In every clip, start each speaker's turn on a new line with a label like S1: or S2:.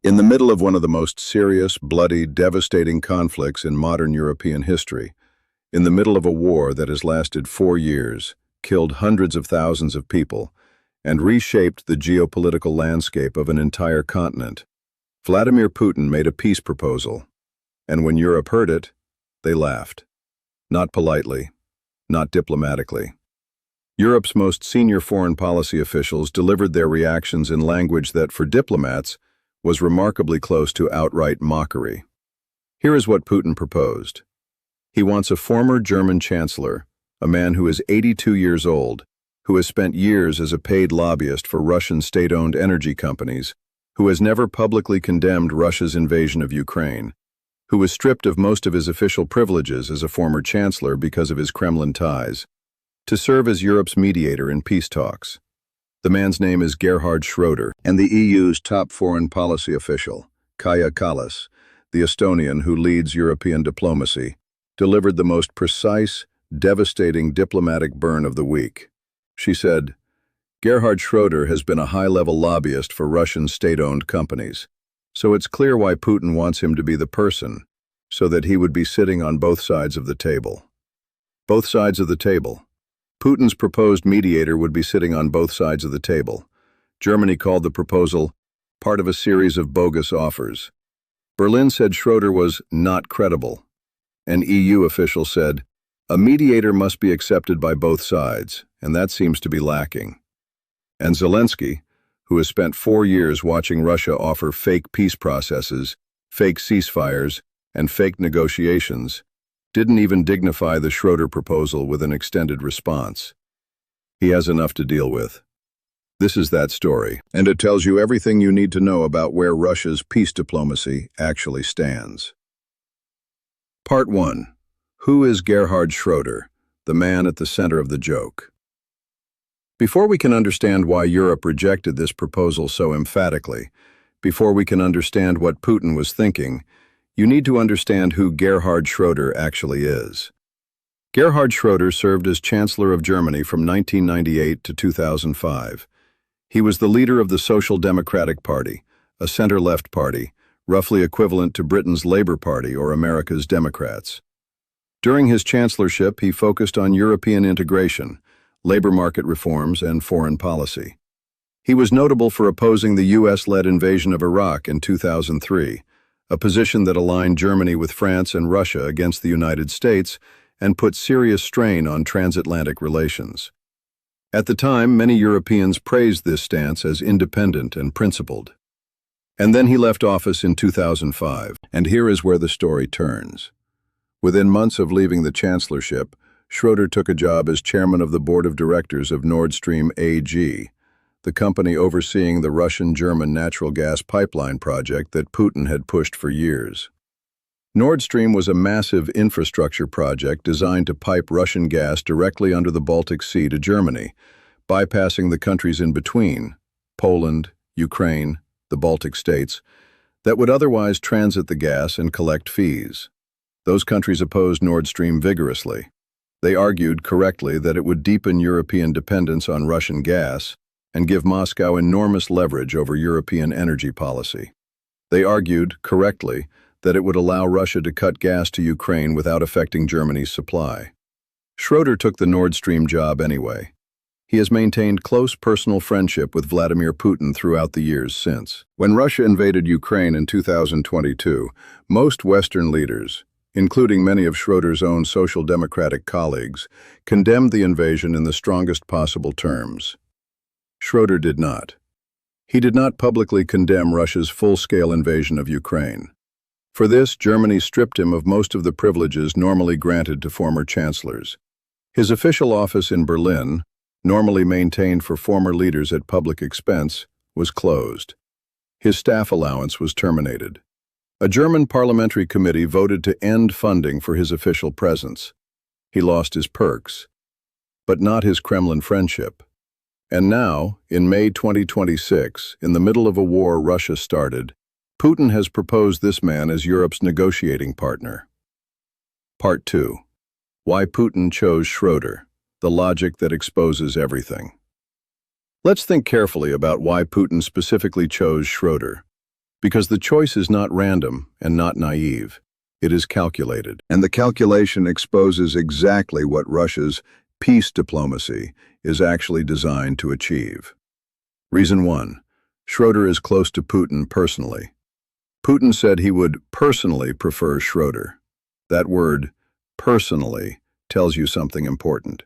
S1: In the middle of one of the most serious, bloody, devastating conflicts in modern European history, in the middle of a war that has lasted 4 years, killed hundreds of thousands of people, and reshaped the geopolitical landscape of an entire continent, Vladimir Putin made a peace proposal. And when Europe heard it, they laughed. Not politely, not diplomatically. Europe's most senior foreign policy officials delivered their reactions in language that, for diplomats, was remarkably close to outright mockery. Here is what Putin proposed. He wants a former German Chancellor, a man who is 82 years old, who has spent years as a paid lobbyist for Russian state-owned energy companies, who has never publicly condemned Russia's invasion of Ukraine, who was stripped of most of his official privileges as a former chancellor because of his Kremlin ties, to serve as Europe's mediator in peace talks. The man's name is Gerhard Schröder, and the EU's top foreign policy official, Kaja Kallas, the Estonian who leads European diplomacy, delivered the most precise, devastating diplomatic burn of the week. She said, "Gerhard Schröder has been a high-level lobbyist for Russian state-owned companies, so it's clear why Putin wants him to be the person, so that he would be sitting on both sides of the table." Both sides of the table. Putin's proposed mediator would be sitting on both sides of the table. Germany called the proposal part of a series of bogus offers. Berlin said Schröder was not credible. An EU official said, "A mediator must be accepted by both sides, and that seems to be lacking." And Zelensky, who has spent 4 years watching Russia offer fake peace processes, fake ceasefires, and fake negotiations, didn't even dignify the Schröder proposal with an extended response. He has enough to deal with. This is that story, and it tells you everything you need to know about where Russia's peace diplomacy actually stands. Part 1. Who is Gerhard Schröder, the man at the center of the joke? Before we can understand why Europe rejected this proposal so emphatically, before we can understand what Putin was thinking, you need to understand who Gerhard Schröder actually is. Gerhard Schröder served as Chancellor of Germany from 1998 to 2005. He was the leader of the Social Democratic Party, a center-left party, roughly equivalent to Britain's Labour Party or America's Democrats. During his chancellorship, he focused on European integration, labor market reforms, and foreign policy. He was notable for opposing the US-led invasion of Iraq in 2003, a position that aligned Germany with France and Russia against the United States and put serious strain on transatlantic relations. At the time, many Europeans praised this stance as independent and principled. And then he left office in 2005, and here is where the story turns. Within months of leaving the chancellorship, Schröder took a job as chairman of the board of directors of Nord Stream AG, the company overseeing the Russian-German natural gas pipeline project that Putin had pushed for years. Nord Stream was a massive infrastructure project designed to pipe Russian gas directly under the Baltic Sea to Germany, bypassing the countries in between, Poland, Ukraine, the Baltic states, that would otherwise transit the gas and collect fees. Those countries opposed Nord Stream vigorously. They argued correctly that it would deepen European dependence on Russian gas and give Moscow enormous leverage over European energy policy. They argued, correctly, that it would allow Russia to cut gas to Ukraine without affecting Germany's supply. Schröder took the Nord Stream job anyway. He has maintained close personal friendship with Vladimir Putin throughout the years since. When Russia invaded Ukraine in 2022, most Western leaders, including many of Schröder's own Social Democratic colleagues, condemned the invasion in the strongest possible terms. Schröder did not. He did not publicly condemn Russia's full-scale invasion of Ukraine. For this, Germany stripped him of most of the privileges normally granted to former chancellors. His official office in Berlin, normally maintained for former leaders at public expense, was closed. His staff allowance was terminated. A German parliamentary committee voted to end funding for his official presence. He lost his perks, but not his Kremlin friendship. And now, in May 2026, in the middle of a war Russia started, Putin has proposed this man as Europe's negotiating partner. Part 2. Why Putin chose Schröder, the logic that exposes everything. Let's think carefully about why Putin specifically chose Schröder. Because the choice is not random and not naive. It is calculated. And the calculation exposes exactly what Russia's peace diplomacy is actually designed to achieve. Reason 1. Schröder is close to Putin personally. Putin said he would personally prefer Schröder. That word, personally, tells you something important.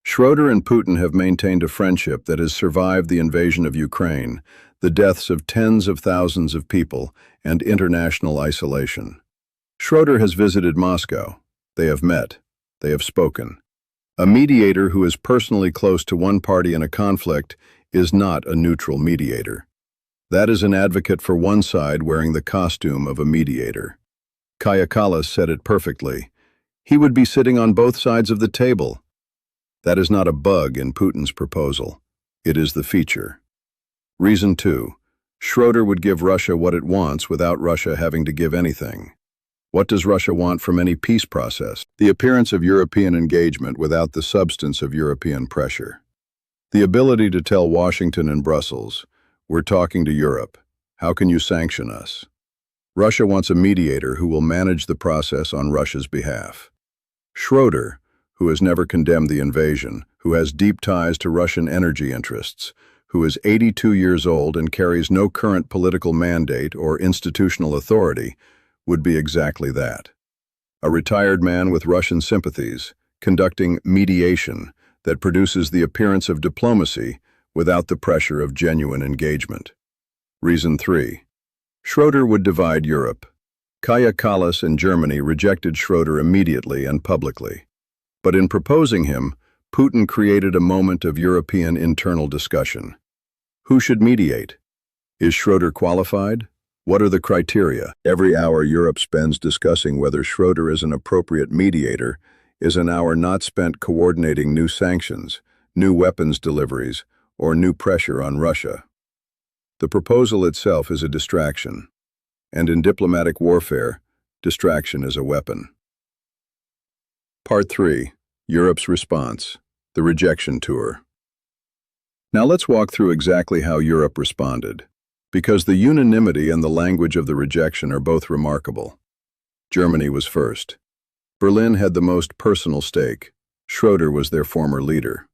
S1: Schröder and Putin have maintained a friendship that has survived the invasion of Ukraine, the deaths of tens of thousands of people, and international isolation. Schröder has visited Moscow. They have met. They have spoken. A mediator who is personally close to one party in a conflict is not a neutral mediator. That is an advocate for one side wearing the costume of a mediator. Kaja Kallas said it perfectly. He would be sitting on both sides of the table. That is not a bug in Putin's proposal. It is the feature. Reason 2. Schröder would give Russia what it wants without Russia having to give anything. What does Russia want from any peace process? The appearance of European engagement without the substance of European pressure. The ability to tell Washington and Brussels, "We're talking to Europe. How can you sanction us?" Russia wants a mediator who will manage the process on Russia's behalf. Schröder, who has never condemned the invasion, who has deep ties to Russian energy interests, who is 82 years old and carries no current political mandate or institutional authority, would be exactly that. A retired man with Russian sympathies, conducting mediation that produces the appearance of diplomacy without the pressure of genuine engagement. Reason 3. Schröder would divide Europe. Kaja Kallas in Germany rejected Schröder immediately and publicly. But in proposing him, Putin created a moment of European internal discussion. Who should mediate? Is Schröder qualified? What are the criteria? Every hour Europe spends discussing whether Schröder is an appropriate mediator is an hour not spent coordinating new sanctions, new weapons deliveries, or new pressure on Russia. The proposal itself is a distraction, and in diplomatic warfare, distraction is a weapon. Part 3. Europe's response, the rejection tour. Now let's walk through exactly how Europe responded, because the unanimity and the language of the rejection are both remarkable. Germany was first. Berlin had the most personal stake. Schröder was their former leader.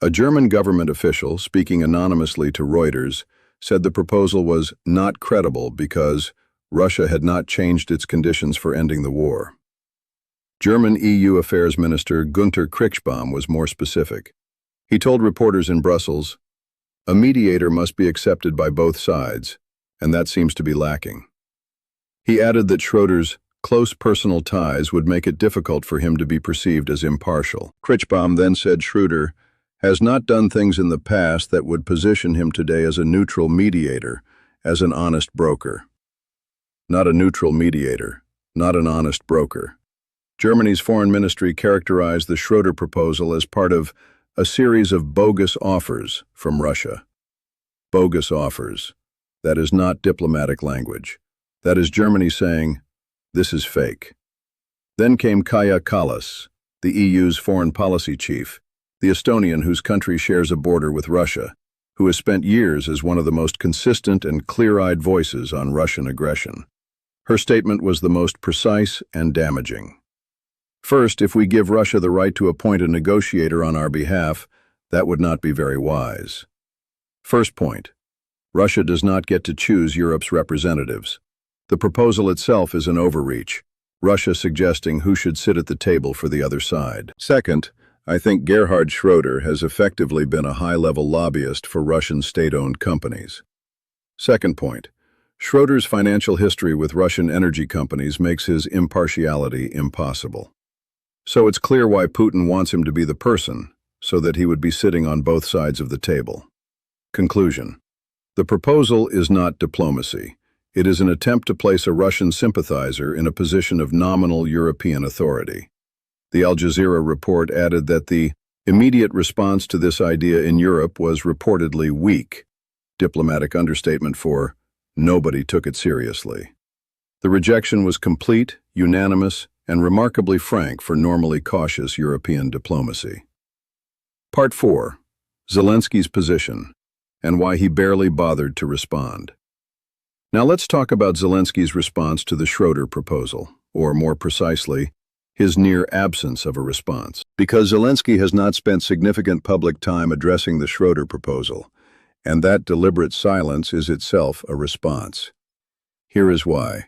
S1: A German government official, speaking anonymously to Reuters, said the proposal was not credible because Russia had not changed its conditions for ending the war. German EU Affairs Minister Günther Krichbaum was more specific. He told reporters in Brussels, "A mediator must be accepted by both sides, and that seems to be lacking." He added that Schröder's close personal ties would make it difficult for him to be perceived as impartial. Krichbaum then said Schröder has not done things in the past that would position him today as a neutral mediator, as an honest broker. Not a neutral mediator, not an honest broker. Germany's foreign ministry characterized the Schröder proposal as part of a series of bogus offers from Russia. Bogus offers. That is not diplomatic language. That is Germany saying, "This is fake." Then came Kaja Kallas, the EU's foreign policy chief, the Estonian whose country shares a border with Russia, who has spent years as one of the most consistent and clear-eyed voices on Russian aggression. Her statement was the most precise and damaging. First, if we give Russia the right to appoint a negotiator on our behalf, that would not be very wise. First point, Russia does not get to choose Europe's representatives. The proposal itself is an overreach, Russia suggesting who should sit at the table for the other side. Second, I think Gerhard Schröder has effectively been a high-level lobbyist for Russian state-owned companies. Second point, Schröder's financial history with Russian energy companies makes his impartiality impossible. So it's clear why Putin wants him to be the person, so that he would be sitting on both sides of the table. Conclusion. The proposal is not diplomacy. It is an attempt to place a Russian sympathizer in a position of nominal European authority. The Al Jazeera report added that the immediate response to this idea in Europe was reportedly weak, diplomatic understatement for nobody took it seriously. The rejection was complete, unanimous, and remarkably frank for normally cautious European diplomacy. Part 4. Zelensky's position, and why he barely bothered to respond. Now let's talk about Zelensky's response to the Schröder proposal, or more precisely, his near absence of a response. Because Zelensky has not spent significant public time addressing the Schröder proposal, and that deliberate silence is itself a response. Here is why.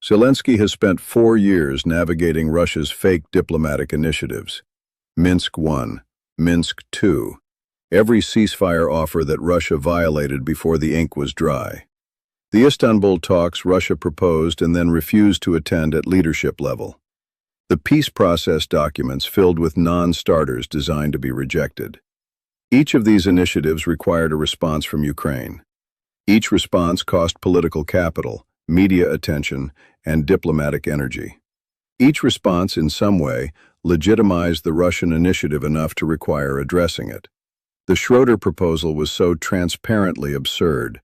S1: Zelensky has spent 4 years navigating Russia's fake diplomatic initiatives. Minsk I, Minsk II, every ceasefire offer that Russia violated before the ink was dry. The Istanbul talks Russia proposed and then refused to attend at leadership level. The peace process documents filled with non-starters designed to be rejected. Each of these initiatives required a response from Ukraine. Each response cost political capital, media attention, and diplomatic energy. Each response, in some way, legitimized the Russian initiative enough to require addressing it. The Schröder proposal was so transparently absurd,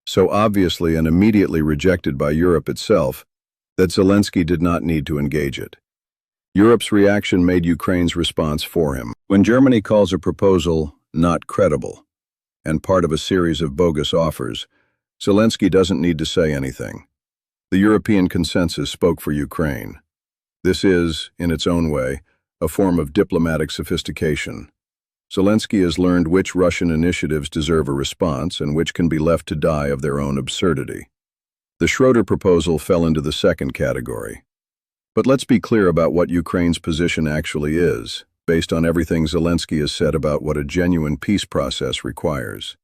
S1: so obviously and immediately rejected by Europe itself, that Zelensky did not need to engage it. Europe's reaction made Ukraine's response for him. When Germany calls a proposal not credible and part of a series of bogus offers, Zelensky doesn't need to say anything. The European consensus spoke for Ukraine. This is, in its own way, a form of diplomatic sophistication. Zelensky has learned which Russian initiatives deserve a response and which can be left to die of their own absurdity. The Schröder proposal fell into the second category. But let's be clear about what Ukraine's position actually is, based on everything Zelensky has said about what a genuine peace process requires.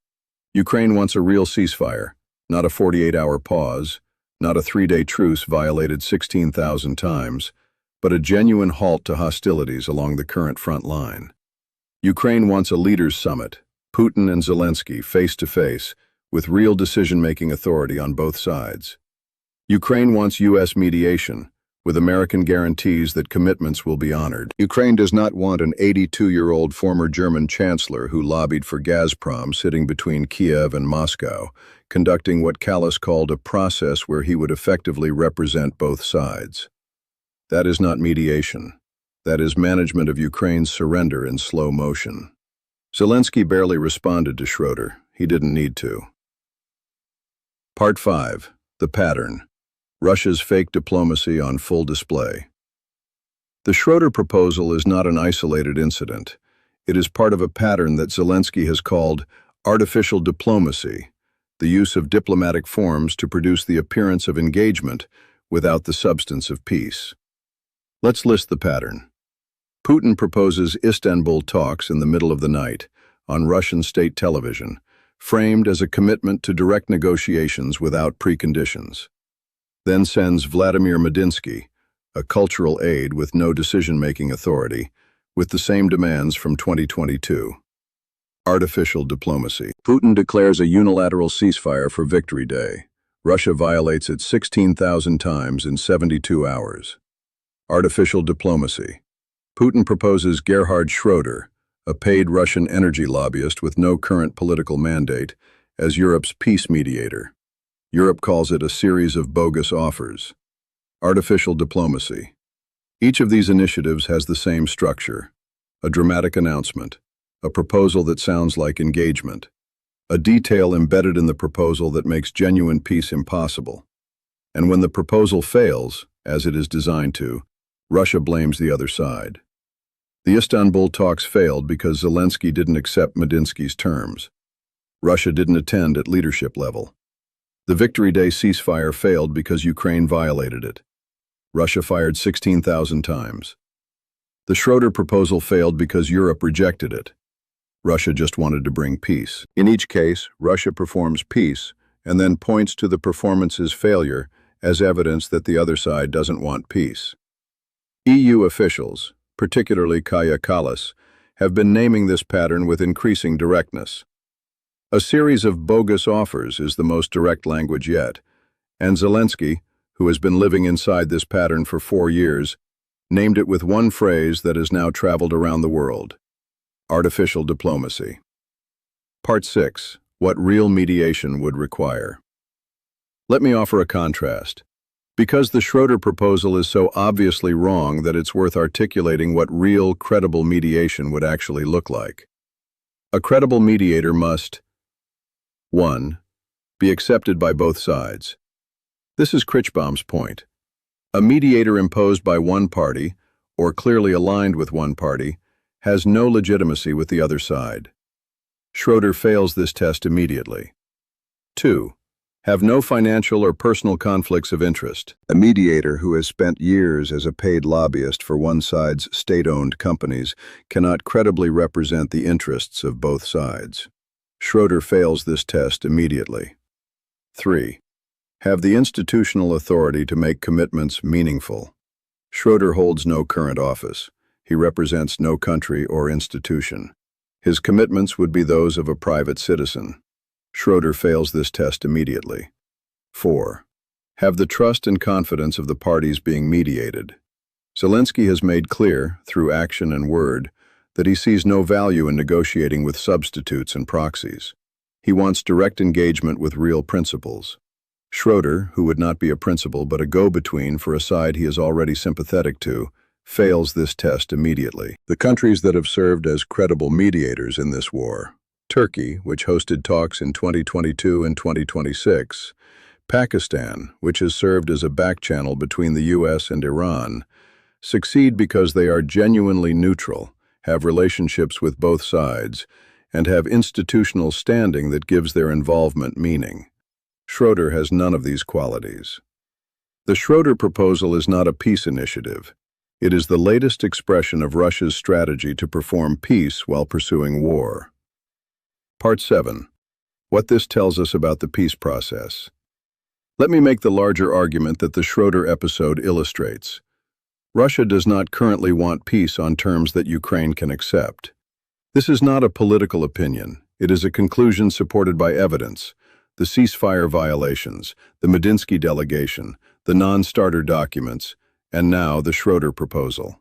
S1: Ukraine wants a real ceasefire, not a 48-hour pause, not a 3-day truce violated 16,000 times, but a genuine halt to hostilities along the current front line. Ukraine wants a leaders' summit, Putin and Zelensky face-to-face, with real decision-making authority on both sides. Ukraine wants U.S. mediation, with American guarantees that commitments will be honored. Ukraine does not want an 82-year-old former German Chancellor who lobbied for Gazprom sitting between Kiev and Moscow, conducting what Kallis called a process where he would effectively represent both sides. That is not mediation. That is management of Ukraine's surrender in slow motion. Zelensky barely responded to Schröder. He didn't need to. Part 5. The Pattern. Russia's fake diplomacy on full display. The Schröder proposal is not an isolated incident. It is part of a pattern that Zelensky has called artificial diplomacy, the use of diplomatic forms to produce the appearance of engagement without the substance of peace. Let's list the pattern. Putin proposes Istanbul talks in the middle of the night on Russian state television, framed as a commitment to direct negotiations without preconditions. Then sends Vladimir Medinsky, a cultural aide with no decision-making authority, with the same demands from 2022. Artificial diplomacy. Putin declares a unilateral ceasefire for Victory Day. Russia violates it 16,000 times in 72 hours. Artificial diplomacy. Putin proposes Gerhard Schröder, a paid Russian energy lobbyist with no current political mandate, as Europe's peace mediator. Europe calls it a series of bogus offers. Artificial diplomacy. Each of these initiatives has the same structure: a dramatic announcement, a proposal that sounds like engagement, a detail embedded in the proposal that makes genuine peace impossible. And when the proposal fails, as it is designed to, Russia blames the other side. The Istanbul talks failed because Zelensky didn't accept Medinsky's terms. Russia didn't attend at leadership level. The Victory Day ceasefire failed because Ukraine violated it. Russia fired 16,000 times. The Schröder proposal failed because Europe rejected it. Russia just wanted to bring peace. In each case, Russia performs peace and then points to the performance's failure as evidence that the other side doesn't want peace. EU officials, particularly Kaja Kallas, have been naming this pattern with increasing directness. A series of bogus offers is the most direct language yet, and Zelensky, who has been living inside this pattern for 4 years, named it with one phrase that has now traveled around the world: artificial diplomacy. Part 6. What real mediation would require. Let me offer a contrast. Because the Schröder proposal is so obviously wrong that it's worth articulating what real, credible mediation would actually look like. A credible mediator must 1. Be accepted by both sides. This is Critchbaum's point. A mediator imposed by one party, or clearly aligned with one party, has no legitimacy with the other side. Schröder fails this test immediately. 2. Have no financial or personal conflicts of interest. A mediator who has spent years as a paid lobbyist for one side's state-owned companies cannot credibly represent the interests of both sides. Schröder fails this test immediately. 3. Have the institutional authority to make commitments meaningful. Schröder holds no current office. He represents no country or institution. His commitments would be those of a private citizen. Schröder fails this test immediately. 4. Have the trust and confidence of the parties being mediated. Zelensky has made clear, through action and word, that he sees no value in negotiating with substitutes and proxies. He wants direct engagement with real principles. Schröder, who would not be a principal but a go-between for a side he is already sympathetic to, fails this test immediately. The countries that have served as credible mediators in this war: Turkey, which hosted talks in 2022 and 2026, Pakistan, which has served as a back channel between the US and Iran, succeed because they are genuinely neutral, have relationships with both sides, and have institutional standing that gives their involvement meaning. Schröder has none of these qualities. The Schröder proposal is not a peace initiative. It is the latest expression of Russia's strategy to perform peace while pursuing war. Part 7. What this tells us about the peace process. Let me make the larger argument that the Schröder episode illustrates. Russia does not currently want peace on terms that Ukraine can accept. This is not a political opinion. It is a conclusion supported by evidence: the ceasefire violations, the Medinsky delegation, the non-starter documents, and now the Schröder proposal.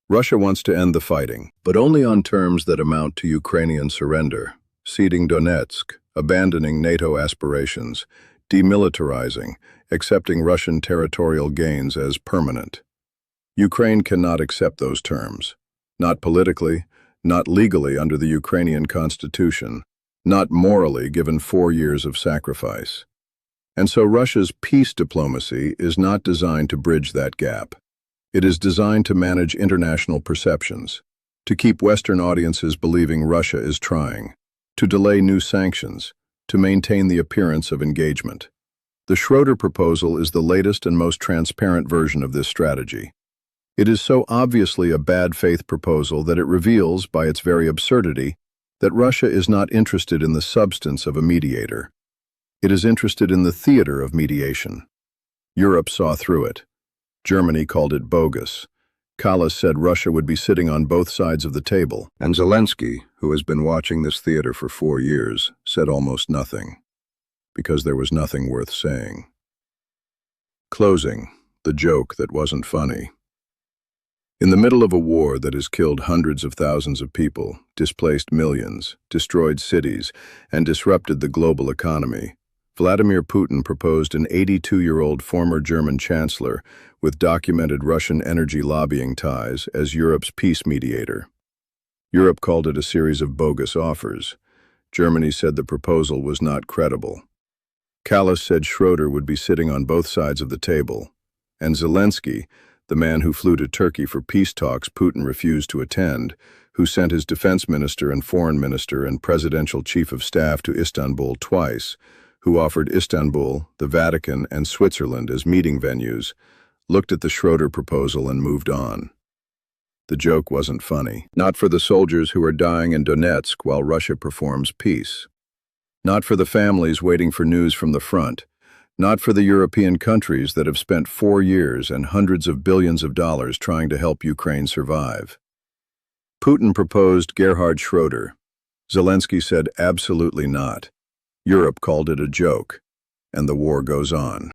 S1: Russia wants to end the fighting, but only on terms that amount to Ukrainian surrender, ceding Donetsk, abandoning NATO aspirations, demilitarizing, accepting Russian territorial gains as permanent. Ukraine cannot accept those terms. Not politically, not legally under the Ukrainian constitution, not morally given 4 years of sacrifice. And so Russia's peace diplomacy is not designed to bridge that gap. It is designed to manage international perceptions, to keep Western audiences believing Russia is trying, to delay new sanctions, to maintain the appearance of engagement. The Schröder proposal is the latest and most transparent version of this strategy. It is so obviously a bad faith proposal that it reveals, by its very absurdity, that Russia is not interested in the substance of a mediator. It is interested in the theater of mediation. Europe saw through it. Germany called it bogus. Kallas said Russia would be sitting on both sides of the table. And Zelensky, who has been watching this theater for 4 years, said almost nothing, because there was nothing worth saying. Closing, the joke that wasn't funny. In the middle of a war that has killed hundreds of thousands of people, displaced millions, destroyed cities, and disrupted the global economy, Vladimir Putin proposed an 82-year-old former German Chancellor with documented Russian energy lobbying ties as Europe's peace mediator. Europe called it a series of bogus offers. Germany said the proposal was not credible. Kallas said Schröder would be sitting on both sides of the table. And Zelensky, the man who flew to Turkey for peace talks Putin refused to attend, who sent his defense minister and foreign minister and presidential chief of staff to Istanbul twice, who offered Istanbul, the Vatican, and Switzerland as meeting venues, looked at the Schröder proposal and moved on. The joke wasn't funny. Not for the soldiers who are dying in Donetsk while Russia performs peace. Not for the families waiting for news from the front. Not for the European countries that have spent 4 years and hundreds of billions of dollars trying to help Ukraine survive. Putin proposed Gerhard Schröder. Zelensky said absolutely not. Europe called it a joke, and the war goes on.